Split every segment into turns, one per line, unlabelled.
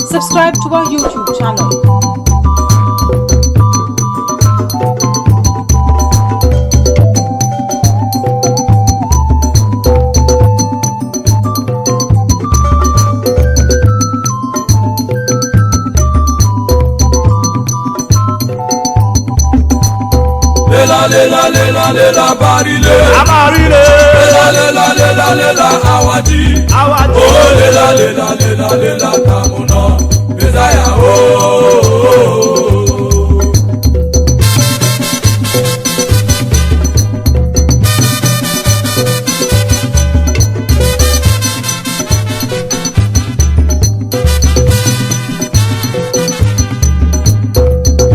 Subscribe to our YouTube channel.
Lela barile
amarile
lela awadi oh lela tamuna Messiah oh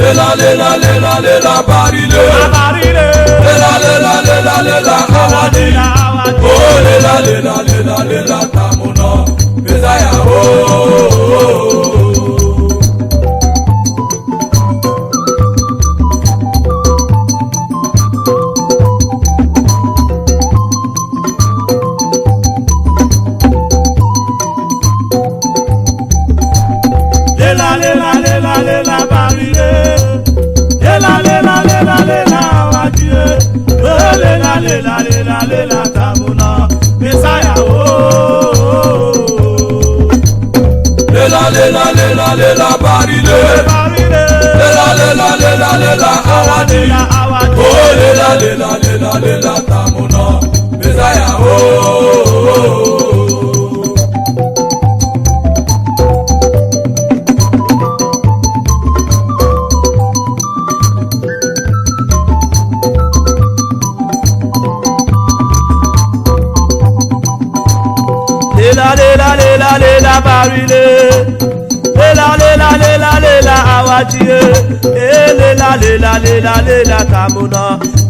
lela barile
amarile
lela awadi oh lela tamuna Messiah oh
lela barile lela awadi lela tamuna Messiah oh
lela barile lela awadi oh lela tamuna Messiah oh
lela barile lela awadi lela tamuna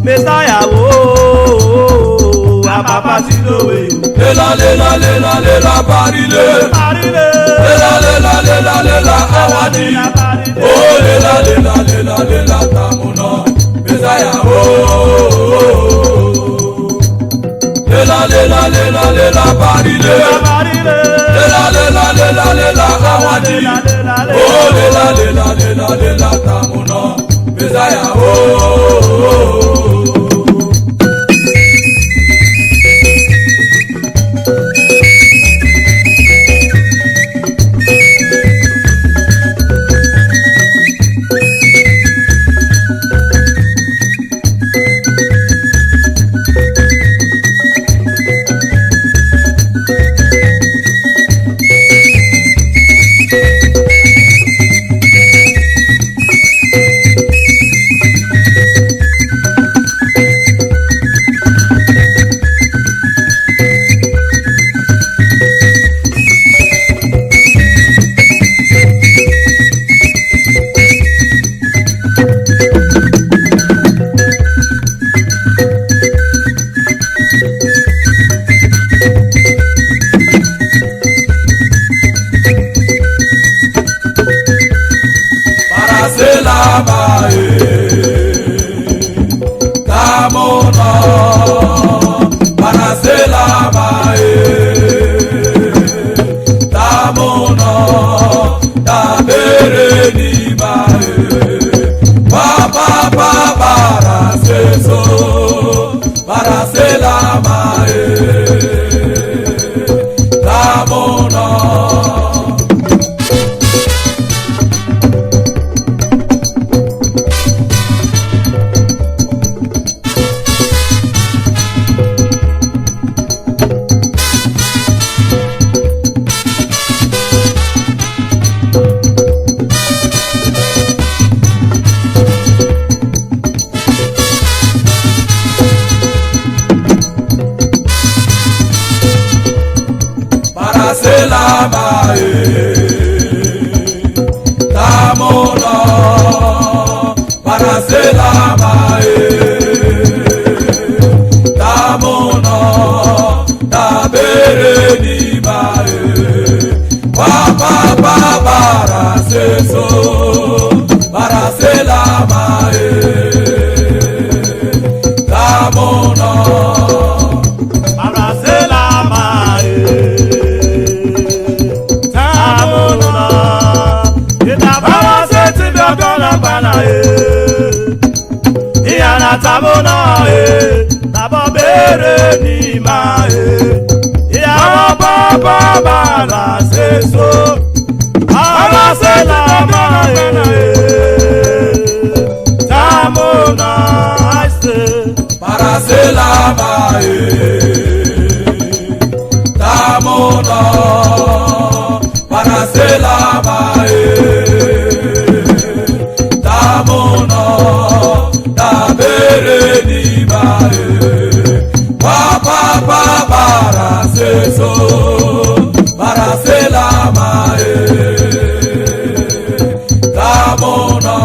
Messiah oh ababa tilowe
lela barile lela awadi oh lela tamuna Messiah oh lela barile lela awadi oh lela tamuna Messiah oh Para
bere ni mae ya baba bara seso ara se la mae tamona ase
para se la mae tamona para se la mae tamona da bere ni mae papa para seso para se la mae tamona.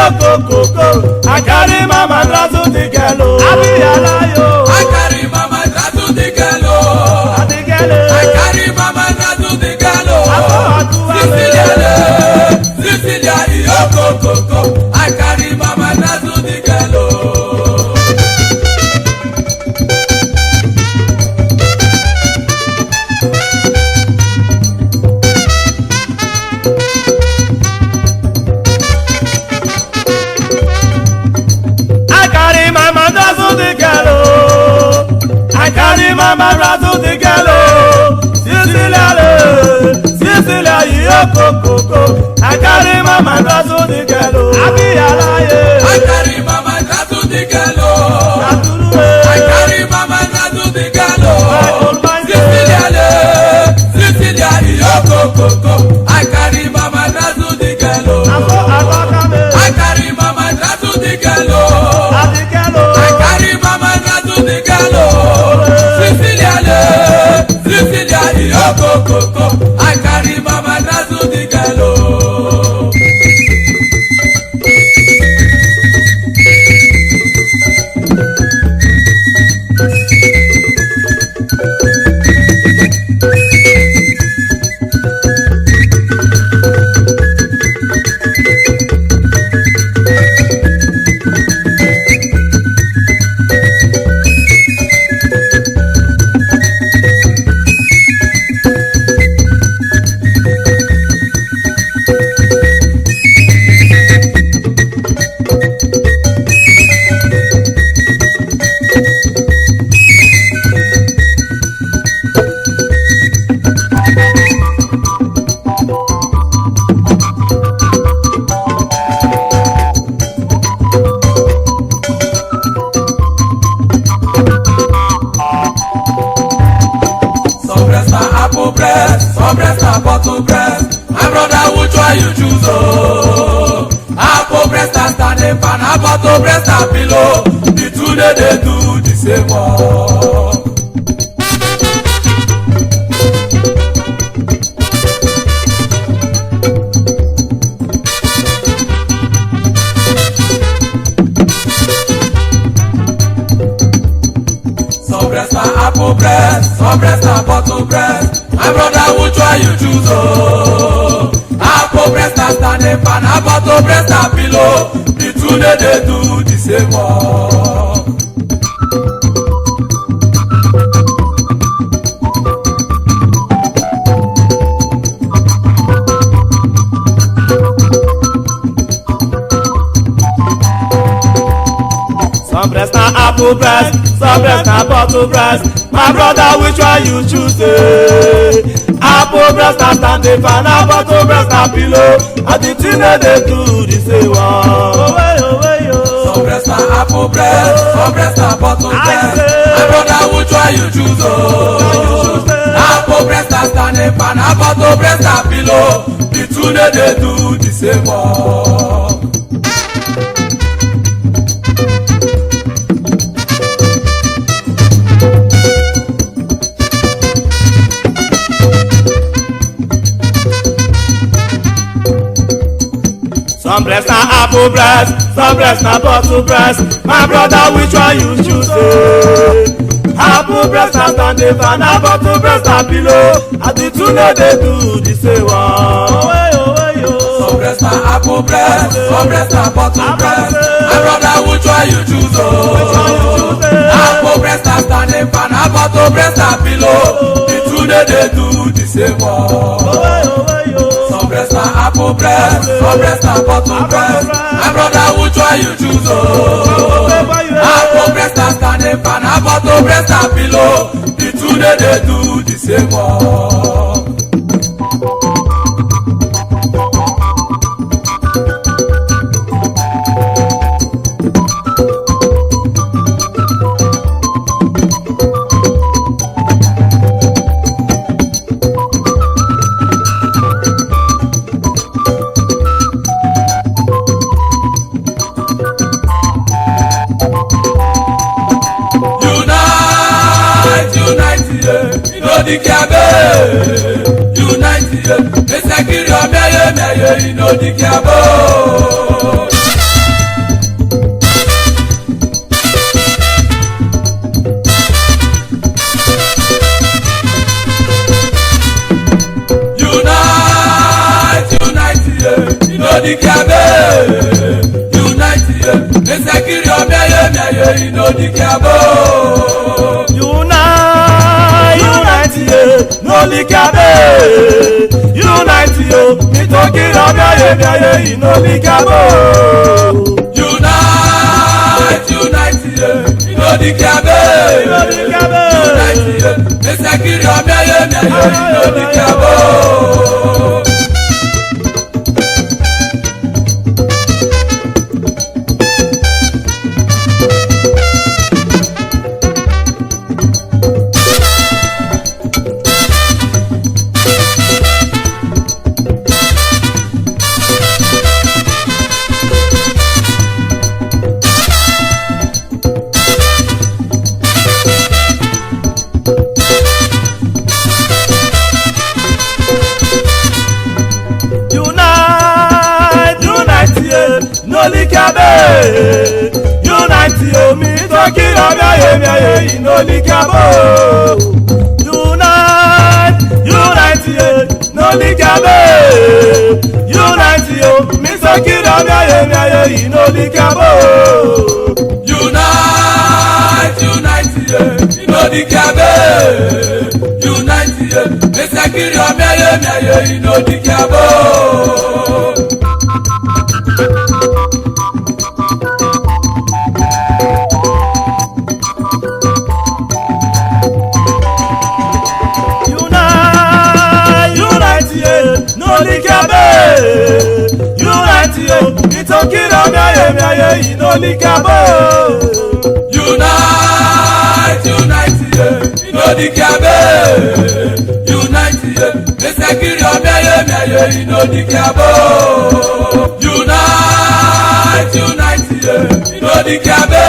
I carry my madrazo carry my mother to the ghetto. I carry my mother to the ghetto. Sicilia, yo coco. I carry my mother to the ghetto. I
carry my mother to the ghetto. I carry my mother to the ghetto. Sicilia, yo coco. I carry my mother to the ghetto. I carry my mother to the ghetto. I carry my mother to the ghetto. Sicilia, yo coco. I carry my mother to the ghetto. Some breast and bottle breast. My brother, which one you choose? Oh, apple breast and standing fan, a bottle breast and pillow. The two they do the same one. Some breast and apple breast, some breast and bottle breast. My brother, which one you choose? Oh, apple breast and standing fan, a bottle breast and pillow. The two they do the same one.
Some breast and apple breast, some breast and bottle breast. My brother, which one you choose? Apple breast and standing fan, a bottle breast and pillow. And the thing they do the same one.
Some breast and apple breast, some breast and bottle breast. My brother, which one you choose? Oh, apple breast and standing fan, a bottle breast and pillow. The two they do the same one.
Some breast and apple breast, some breast and bottle breast. My brother, which one you choose? Apple breast and standing fan, a bottle breast and pillow. And the two they do the same one.
Some breast and apple breast, some breast and bottle breast. My brother, which one you choose? Oh, apple breast and standing fan, a bottle breast and pillow. The two they do the same one. Some breast and apple breast, some breast and bottle breast. My brother, which one you choose? Oh, apple breast and standing fan, a bottle breast and pillow. The two they do the same one. Unite, esekiri omeye inodikiabo. Unite, inodikiabe. Unite, esekiri omeye inodikiabo. Nolikabe, unite yo, mitoki na biaye inolikabe. Unite inodikiabe unite ye esekiri omiaye miaye inodikiabo.
Unite yo mi toki omiaye miaye inodikiabo. Unite ye inodikiabe. Unite yo mi toki omiaye miaye inodikiabo.
Unite ye inodikiabe. Unite ye esekiri omiaye miaye inodikiabo.
Unite yo itokiri omiaye miaye inodikiabo.
Unite ye inodikiabe. Unite ye esekiri omiaye miaye inodikiabo. Unite ye inodikiabe.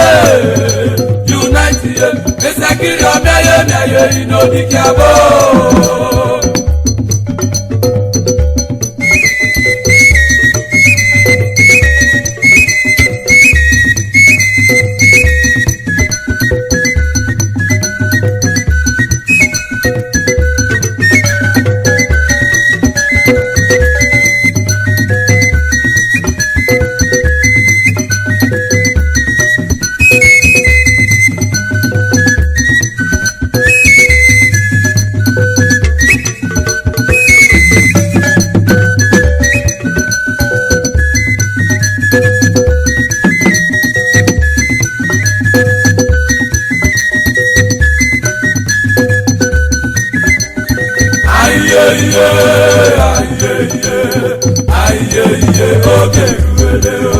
Unite ye esekiri omiaye miaye inodikiabo. Ayeye oge ruwele o.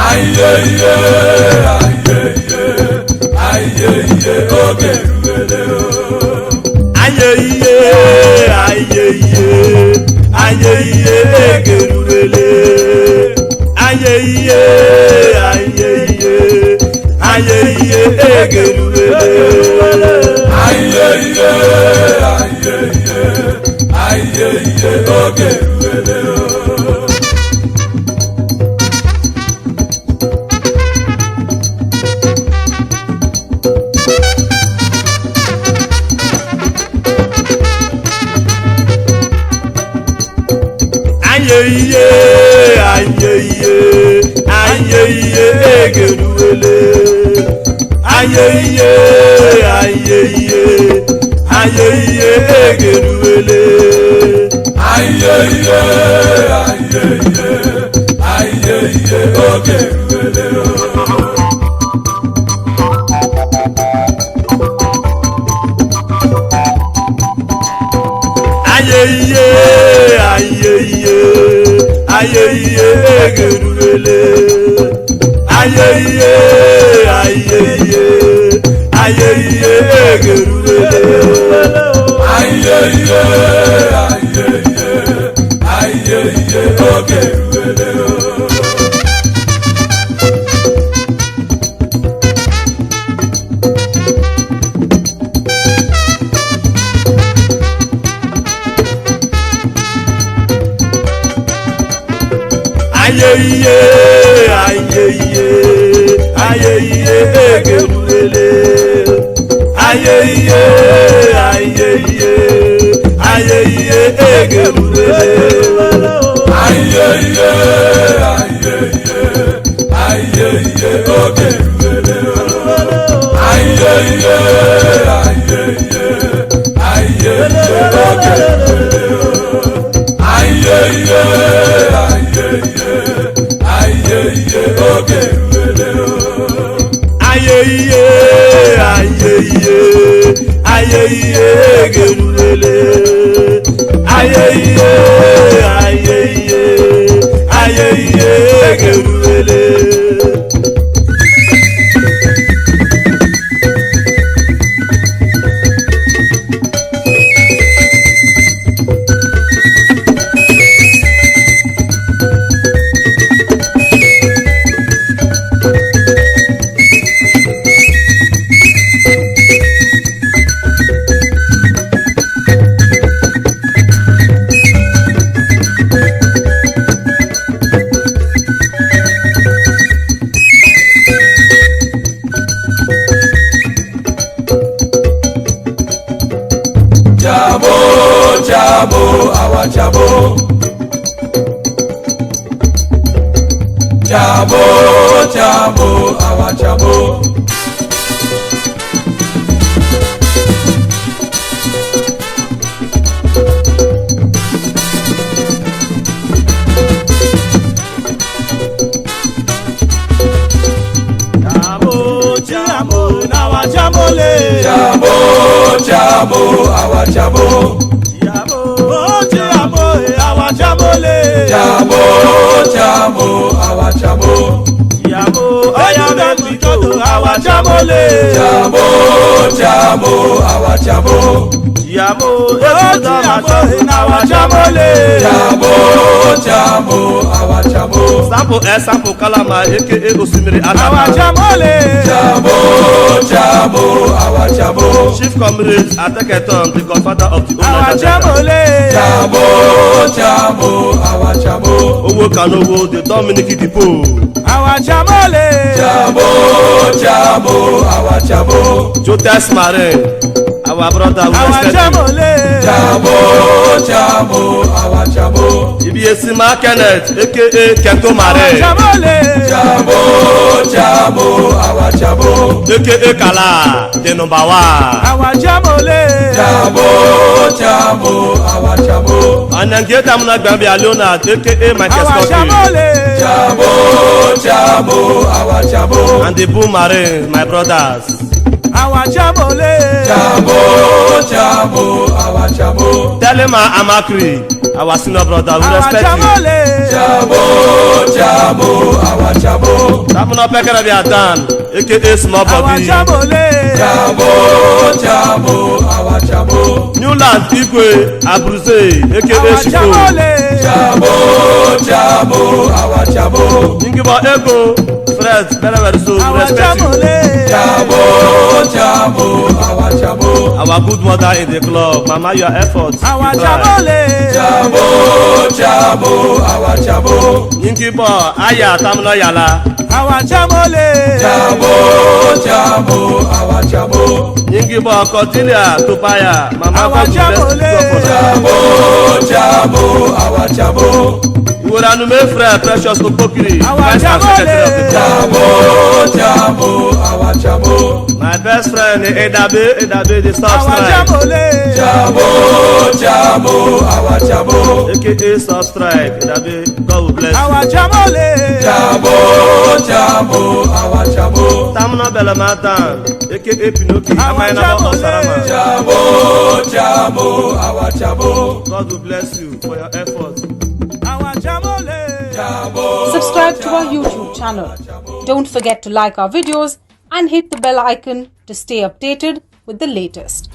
Ayeye oge ruwele o.
Ayeye oge ruwele. Ayeye egerubele.
Ayeye ogerubele o.
Ayeye egerubele. Ayeye egerubele.
Ayeye ogerubele o.
Ayeye egerubele. Ayeye egerubele.
Ayeye ogerubele o.
Ayeye egerubele. Ayeye egerubele.
Ayeye ogerubele o. Ayeye ogerubele o. Ayeye
ayeye ayeye ayeye egeruele.
Jabo, our Jabo. Jabo, Jabo, our Jabo.
Jabo, our Jabole.
Jabo, Jabo, our Jabo.
Jabo, our Jabole.
Jabo, Jabo, our Jabo.
Jabo, I am a Mikoto, our Jabole.
Jabo, Jabo, our Jabo.
Jabo, our Jabole.
Jabo, Jabo, our Jabo.
Sample S, sample Kalama, aka Osimiri Adama. Our Jabole.
Jabo, Jabo, our Jabo.
Chief Comrade Ateketon, the godfather of the
Our Jabole. Jabo, Jabo, our Jabo.
Owo Kanowo, the Dominic Dipo.
Our Jabole. Jabo, Jabo, our Jabo.
Jotas Mare, our brother.
Our Jabole. Jabo, Jabo, our Jabo.
Ibiesima Kenneth, aka Kento Mare.
Our Jabole. Jabo, Jabo, our Jabo.
Aka Kala, the number one.
Our Jabole. Jabo, Jabo, our Jabo.
And then get them not Bambi Alona, aka Michael Scott.
Our Jabole. Jabo, Jabo, our Jabo.
And the Boom Marine, my brothers.
Our Jabole. Jabo, Jabo, our Jabo.
Tell him I'm Akri, our senior brother, we respect you.
Jabo, Jabo, our Jabo.
Tamuno Pekara be done, aka Small Body.
Our Jabole. Jabo, Jabo, our Jabo.
Newland Igwe, Abruzé, aka Shiko.
Jabo, Jabo, our Jabo.
Ingibo Ego, Fred, very soon, respect you.
Jabo, Jabo, our Jabo.
Our good mother in the club, Mama, your efforts.
Our Jabole. Jabo, Jabo, our Jabo.
Ingibo Aya Tamuno Yala.
Our Jabole. Jabo, Jabo, our Jabo.
Ingibo Cordelia Tupaya, Mama,
our Jabole. Jabo, Jabo, our Jabo.
You will animate friend Precious Okokiri.
Our Jabole. Jabo, Jabo, our Jabo.
My best friend Edabe, the Stop Strike.
Our Jabole. Jabo, Jabo, our Jabo.
AKA Stop Strike, Edabe, God will bless you.
Our Jabole. Jabo, Jabo, our Jabo.
Tamuna Belamatan, AKA Pinocchio.
Our Jabole. Jabo, Jabo, our Jabo.
God will bless you for your efforts.
Our Jabole.
Subscribe to our YouTube channel. Don't forget to like our videos and hit the bell icon to stay updated with the latest.